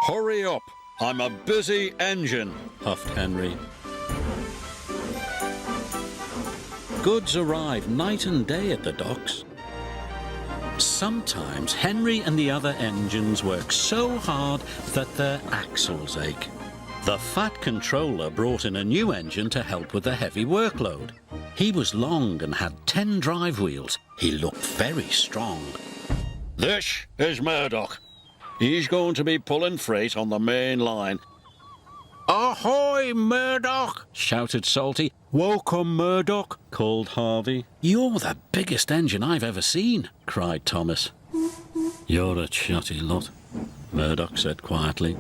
Hurry up! I'm a busy engine, huffed Henry. Goods arrive night and day at the docks. Sometimes Henry and the other engines work so hard that their axles ache. The Fat Controller brought in a new engine to help with the heavy workload. He was long and had 10 drive wheels. He looked very strong. This is Murdoch. He's going to be pulling freight on the main line. Ahoy, Murdoch! Shouted Salty. Welcome, Murdoch, called Harvey. You're the biggest engine I've ever seen, cried Thomas. You're a chatty lot, Murdoch said quietly.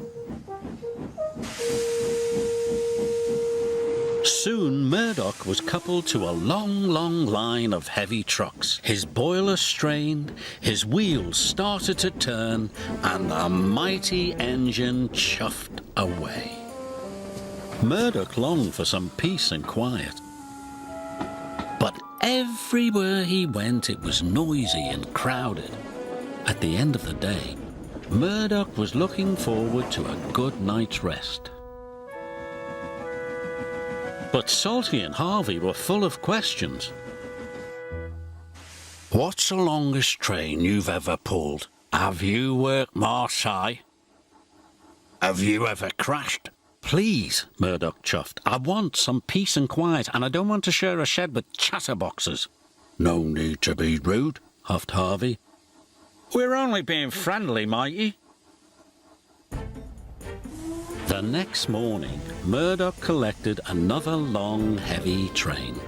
Soon Murdoch was coupled to a long line of heavy trucks. His boiler strained, his wheels started to turn, and the mighty engine chuffed away. Murdoch longed for some peace and quiet. But everywhere he went it was noisy and crowded. At the end of the day, Murdoch was looking forward to a good night's rest. But Salty and Harvey were full of questions. What's the longest train you've ever pulled? Have you worked Marseille? Have you ever crashed? Please, Murdoch chuffed. I want some peace and quiet, and I don't want to share a shed with chatterboxes. No need to be rude, huffed Harvey. We're only being friendly, matey. The next morning, Murdoch collected another long, heavy train.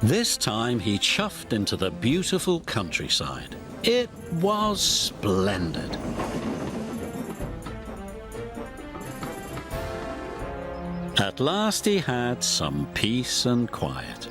This time he chuffed into the beautiful countryside. It was splendid. At last he had some peace and quiet.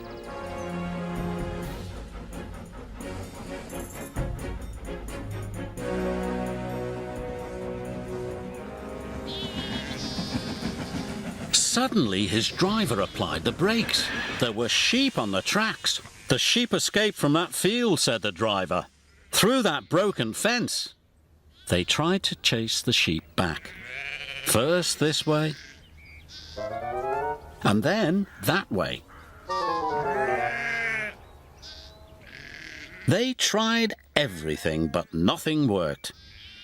Suddenly his driver applied the brakes. There were sheep on the tracks. The sheep escaped from that field, said the driver. Through that broken fence. They tried to chase the sheep back. First this way, and then that way. They tried everything, but nothing worked.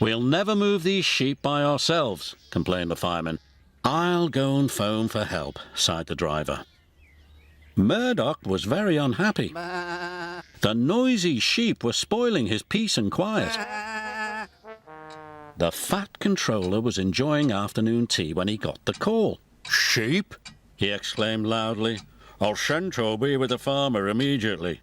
We'll never move these sheep by ourselves, complained the fireman. I'll go and phone for help, sighed the driver. Murdoch was very unhappy. The noisy sheep were spoiling his peace and quiet. The Fat Controller was enjoying afternoon tea when he got the call. Sheep? He exclaimed loudly. I'll send Toby with the farmer immediately.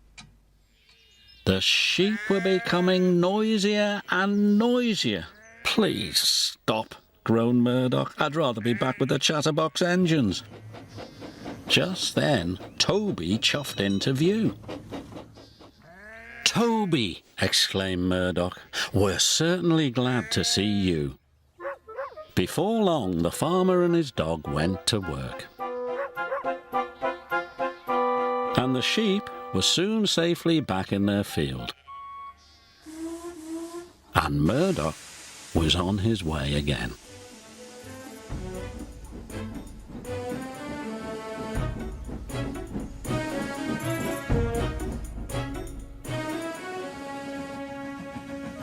The sheep were becoming noisier and noisier. Please stop, groaned Murdoch. I'd rather be back with the chatterbox engines. Just then, Toby chuffed into view. Toby, exclaimed Murdoch, we're certainly glad to see you. Before long, the farmer and his dog went to work. And the sheep were soon safely back in their field. And Murdoch was on his way again.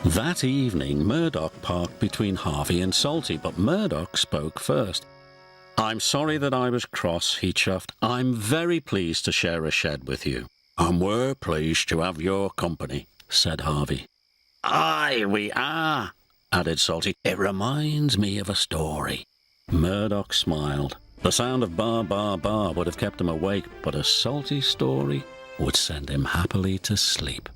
That evening, Murdoch parked between Harvey and Salty, but Murdoch spoke first. I'm sorry that I was cross, he chuffed. I'm very pleased to share a shed with you. And we're pleased to have your company, said Harvey. Aye, we are, added Salty. It reminds me of a story. Murdoch smiled. The sound of bar, bar, bar would have kept him awake, but a Salty story would send him happily to sleep.